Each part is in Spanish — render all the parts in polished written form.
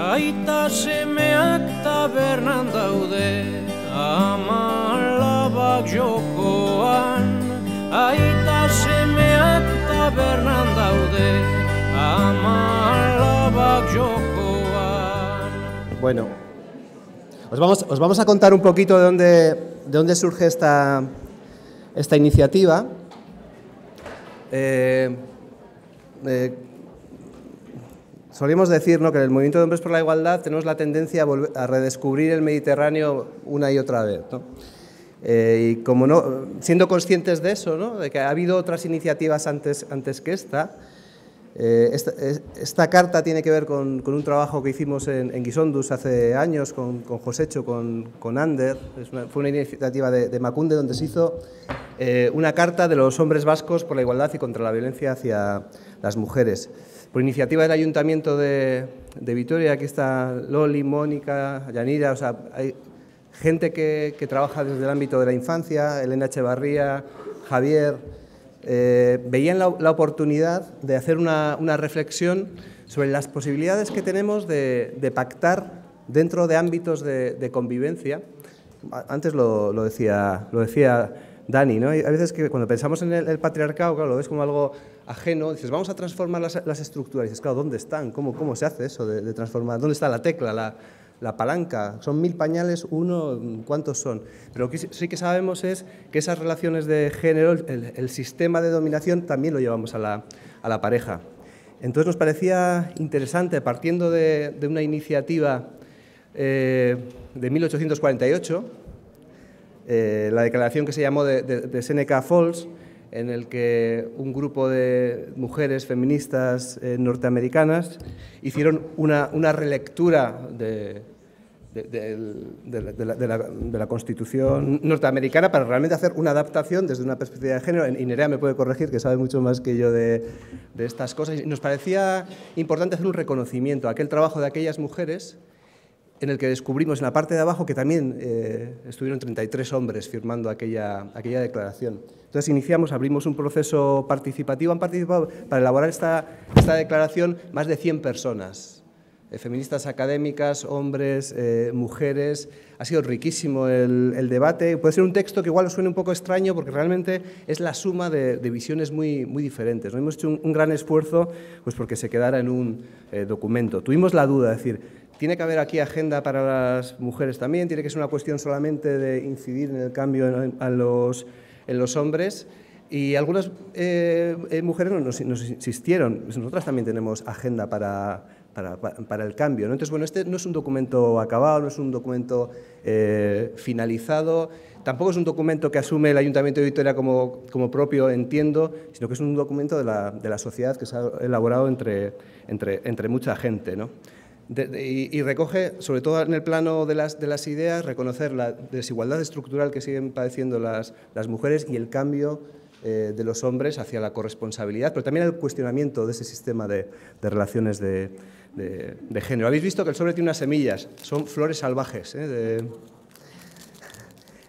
Aita semeak tabernan daude, ama-alabak jokoan. Aita semeak tabernan daude, ama-alabak jokoan. Bueno, os vamos a contar un poquito de dónde surge esta iniciativa. Solíamos decir, ¿no?, que en el Movimiento de Hombres por la Igualdad tenemos la tendencia a redescubrir el Mediterráneo una y otra vez, ¿no? Y como no, siendo conscientes de eso, ¿no?, de que ha habido otras iniciativas antes que esta carta tiene que ver con un trabajo que hicimos en Guisondus hace años con Josecho, con Ander. Fue una iniciativa de Macunde donde se hizo una carta de los hombres vascos por la igualdad y contra la violencia hacia las mujeres. Por iniciativa del Ayuntamiento de Vitoria, aquí está Loli, Mónica, Yanira, o sea, hay gente que trabaja desde el ámbito de la infancia, Elena Echevarría, Javier. Veían la oportunidad de hacer una reflexión sobre las posibilidades que tenemos de pactar dentro de ámbitos de convivencia. Antes lo decía Dani, ¿no? Hay veces que cuando pensamos en el patriarcado, claro, lo ves como algo ajeno, dices, vamos a transformar las estructuras, y dices, claro, ¿dónde están? ¿Cómo se hace eso de transformar? ¿Dónde está la tecla, la palanca? ¿Son 1000 pañales? ¿Uno? ¿Cuántos son? Pero lo que sí que sabemos es que esas relaciones de género, el sistema de dominación, también lo llevamos a la pareja. Entonces nos parecía interesante, partiendo de una iniciativa de 1848, la declaración que se llamó de Seneca Falls, en el que un grupo de mujeres feministas norteamericanas hicieron una relectura de la Constitución norteamericana para realmente hacer una adaptación desde una perspectiva de género. Y Nerea me puede corregir, que sabe mucho más que yo de estas cosas. Y nos parecía importante hacer un reconocimiento a aquel trabajo de aquellas mujeres, en el que descubrimos en la parte de abajo que también estuvieron 33 hombres firmando aquella declaración. Entonces abrimos un proceso participativo. Han participado para elaborar esta declaración más de 100 personas, feministas académicas, hombres, mujeres. Ha sido riquísimo el debate. Puede ser un texto que igual os suene un poco extraño porque realmente es la suma de visiones muy diferentes, ¿no? Hemos hecho un gran esfuerzo pues porque se quedara en un documento. Tuvimos la duda, es decir, ¿tiene que haber aquí agenda para las mujeres también? ¿Tiene que ser una cuestión solamente de incidir en el cambio en los hombres? Y algunas mujeres nos insistieron, nosotras también tenemos agenda para el cambio, ¿no? Entonces, bueno, este no es un documento acabado, no es un documento finalizado, tampoco es un documento que asume el Ayuntamiento de Vitoria como propio, entiendo, sino que es un documento de la sociedad que se ha elaborado entre mucha gente, ¿no? Y recoge, sobre todo en el plano de las ideas, reconocer la desigualdad estructural que siguen padeciendo las mujeres y el cambio de los hombres hacia la corresponsabilidad, pero también el cuestionamiento de ese sistema de relaciones de género. Habéis visto que el sobre tiene unas semillas, son flores salvajes,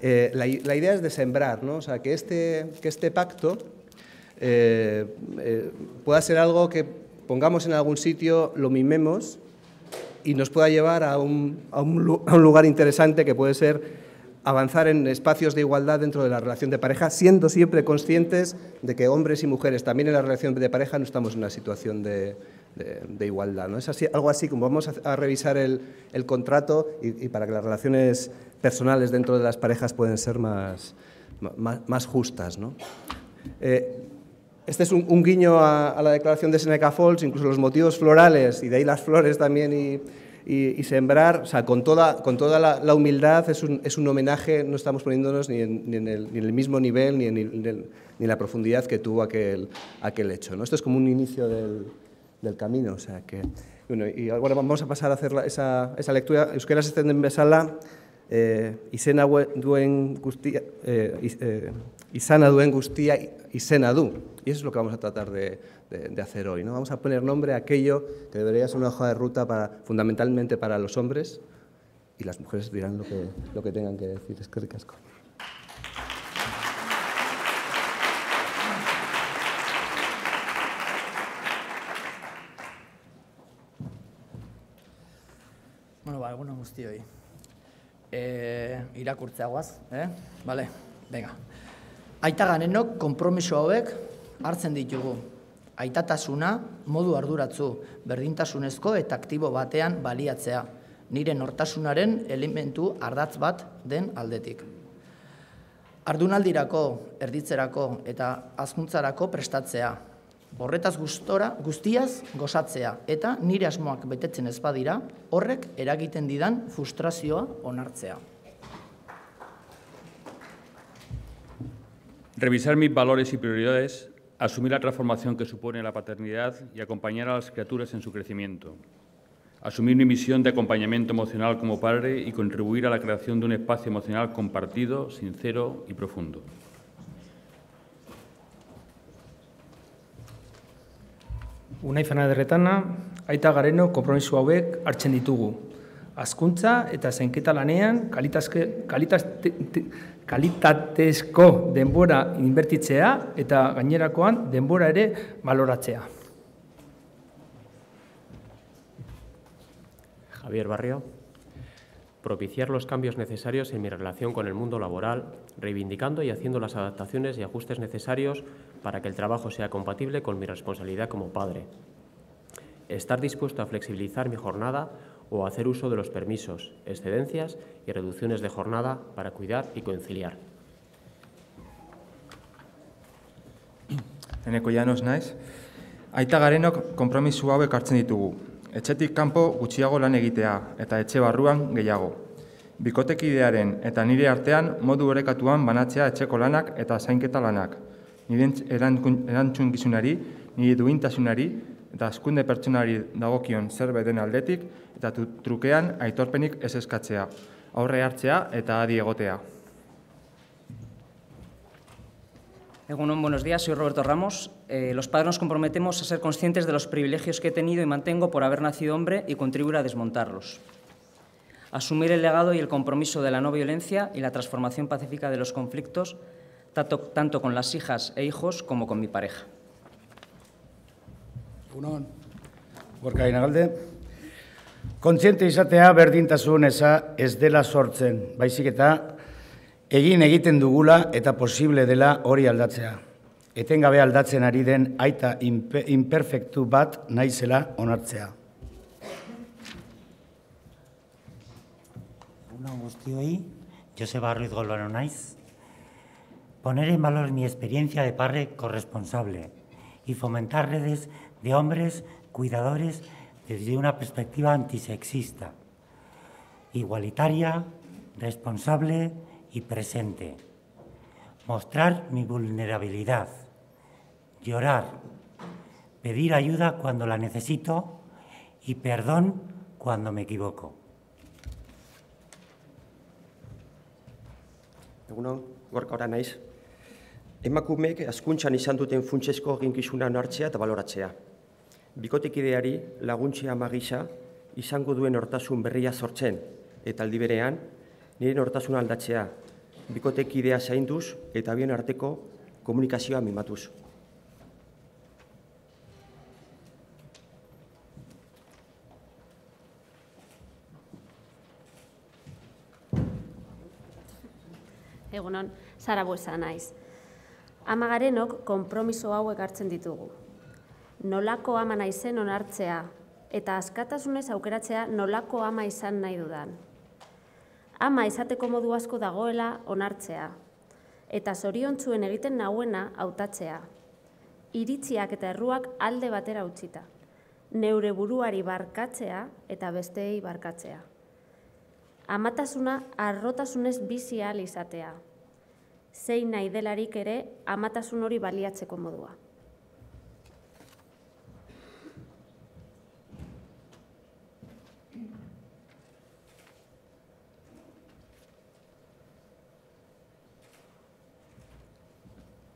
la idea es de sembrar, ¿no? O sea, que este pacto pueda ser algo que pongamos en algún sitio, lo mimemos y nos pueda llevar a un lugar interesante que puede ser avanzar en espacios de igualdad dentro de la relación de pareja, siendo siempre conscientes de que hombres y mujeres también en la relación de pareja no estamos en una situación de igualdad, ¿no? Es algo así como vamos a revisar el contrato y para que las relaciones personales dentro de las parejas pueden ser más justas, ¿no? Este es un guiño a la declaración de Seneca Falls, incluso los motivos florales, y de ahí las flores también, y sembrar, o sea, con toda la humildad, es un homenaje, no estamos poniéndonos ni en el mismo nivel, ni en la profundidad que tuvo aquel hecho, ¿no? Esto es como un inicio del camino, o sea que... Bueno, y ahora vamos a pasar a hacer esa lectura. Euskeraz ez den bezala, izena duen guztia, izana duen guztia izena du. Y eso es lo que vamos a tratar de hacer hoy, ¿no? Vamos a poner nombre a aquello que debería ser una hoja de ruta fundamentalmente para los hombres, y las mujeres dirán lo que tengan que decir. Eskerrik asko. egunon guztioi. Irakurtzea guaz, Bale, venga. Aita Garenok konpromiso hauek hartzen ditugu. Aitatasuna modu arduratzu, berdintasunezko eta aktibo batean baliatzea, nire nortasunaren elementu ardatz bat den aldetik. Ardunaldirako, erditzerako eta hazkuntzarako prestatzea. Horretaz guztiaz gozatzea eta nire asmoak betetzen ez badira, horrek eragiten didan frustrazioa onartzea. Revisar mis valores y prioridades, asumir la transformación que supone la paternidad y acompañar a las criaturas en su crecimiento. Asumir mi misión de acompañamiento emocional como padre y contribuir a la creación de un espacio emocional compartido, sincero y profundo. Unai Fernandez-Retana, Aita Garenok konpromiso hauek hartzen ditugu. Hazkuntza eta zainketa lanean kalitatezko denbora inbertitzea eta gainerakoan denbora ere baloratzea. Javier Barrio. Propiciar los cambios necesarios en mi relación con el mundo laboral, reivindicando y haciendo las adaptaciones y ajustes necesarios para que el trabajo sea compatible con mi responsabilidad como padre. Estar dispuesto a flexibilizar mi jornada o hacer uso de los permisos, excedencias y reducciones de jornada para cuidar y conciliar. Eneko Llanos naiz. Aita Garenok konpromiso hauek hartzen ditugu. Etxetik kanpo gutxiago lan egitea eta etxe barruan gehiago. Bikotekidearen eta nire artean modu orekatuan banatzea etxeko lanak eta zainketa lanak. Nire erantzukizunari, nire duintasunari eta hazkunde pertsonari dagokion zerbait den aldetik eta trukean aitorpenik ez eskatzea, aurre hartzea eta adi egotea. Egunon, buenos días, soy Roberto Ramos. Los padres nos comprometemos a ser conscientes de los privilegios que he tenido y mantengo por haber nacido hombre y contribuir a desmontarlos. Asumir el legado y el compromiso de la no violencia y la transformación pacífica de los conflictos, tanto con las hijas e hijos como con mi pareja. Egunon, Gorka Inagalde. Kontziente izatea berdintasun eza ez dela sortzen, baizik eta egiten dugula eta posible dela hori aldatzea. Etengabe aldatzen ari den aita imperfektu bat naizela onartzea. Egunon guztioi, Joseba Ruiz Golbano naiz. Poner en valor mi experiencia de padre corresponsable y fomentar redes de hombres cuidadores desde una perspectiva antisexista, igualitaria, responsable y presente. Mostrar mi vulnerabilidad, llorar, pedir ayuda cuando la necesito y perdón cuando me equivoco. Egunon, Gorka ora naiz. Emakumeek hazkuntzan izan duten funtsezko eginkizuna onartzea eta baloratzea. Bikotekideari laguntzea magisa izango duen nortasun berria sortzen eta aldi berean nire nortasuna aldatzea, bikotekidea zainduz eta bien arteko komunikazioa mimatuz. Egunon, Sara Buesa naiz. Ama Garenok konpromiso hauek hartzen ditugu. Nolako ama naizen onartzea eta askatasunez aukeratzea nolako ama izan nahi dudan. Ama izateko modu asko dagoela onartzea eta zoriontzuen egiten nauena hautatzea. Iritziak eta erruak alde batera utzita. Neure buruari barkatzea eta besteei barkatzea. Amatasuna harrotasunez bizi ahal izatea. Zein nahi delarik ere amatasun hori baliatzeko modua.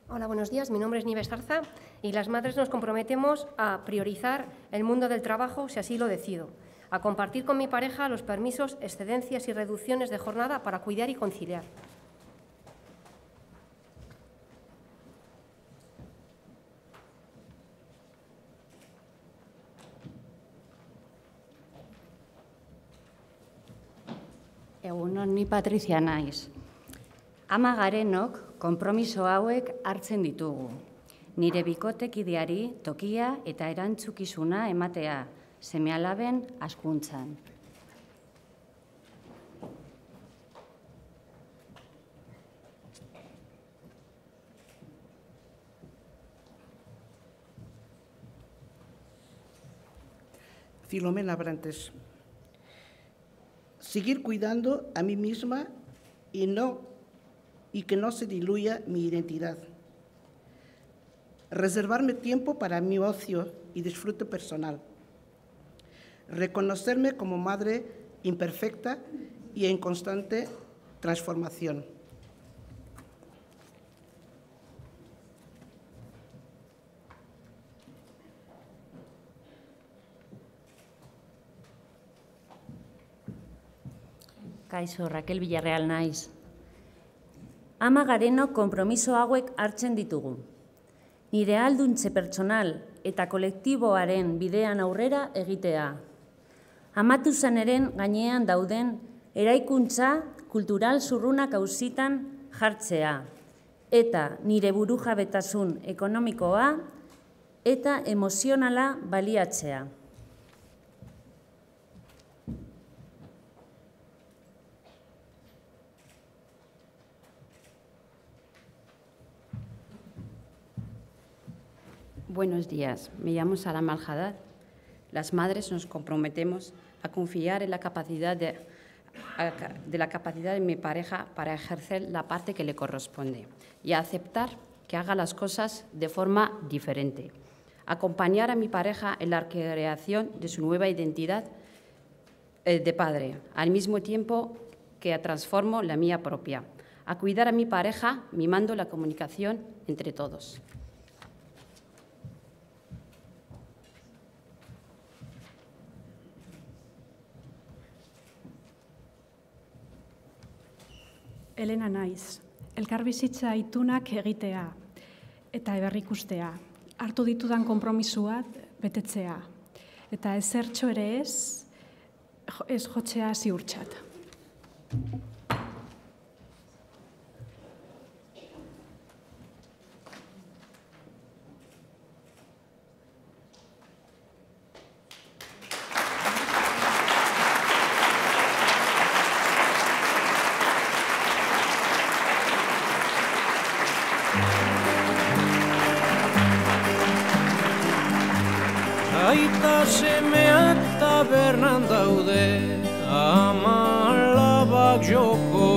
Hola, buenos días. Mi nombre es Nieves Zarza y las madres nos comprometemos a priorizar el mundo del trabajo, si así lo decido, a compartir con mi pareja los permisos, excedencias y reducciones de jornada para cuidar y conciliar. Egunon, ni Patrizia naiz. Ama garenok konpromiso hauek hartzen ditugu. Nire bikotekideari tokia eta erantzukizuna ematea, seme-alaben hazkuntzan. Filomena Brantes. Seguir cuidando a mí misma y que no se diluya mi identidad. Reservarme tiempo para mi ocio y disfrute personal. Reconocerme como madre imperfecta y en constante transformación. Kaixo, Raquel Villarreal naiz. Ama garenok konpromiso hauek hartzen ditugu. Nire ahalduntze pertsonal eta kolektiboaren bidean aurrera egitea. Amatu zaneren gainean dauden eraikuntza kultural zurrunak auzitan jartzea eta nire burujabetasun ekonomikoa eta emozionala baliatzea. Buenos días, me llamo Sara Malhadad. Las madres nos comprometemos a confiar en la capacidad de mi pareja para ejercer la parte que le corresponde y a aceptar que haga las cosas de forma diferente. Acompañar a mi pareja en la creación de su nueva identidad de padre, al mismo tiempo que transformo la mía propia. A cuidar a mi pareja mimando la comunicación entre todos. Elena naiz, elkarbizitza itunak egitea eta berrikustea, hartu ditudan konpromisuak betetzea, eta ezertxo ere ez jotzea ziurtxat. Aita semeak tabernan daude, ama alabak joko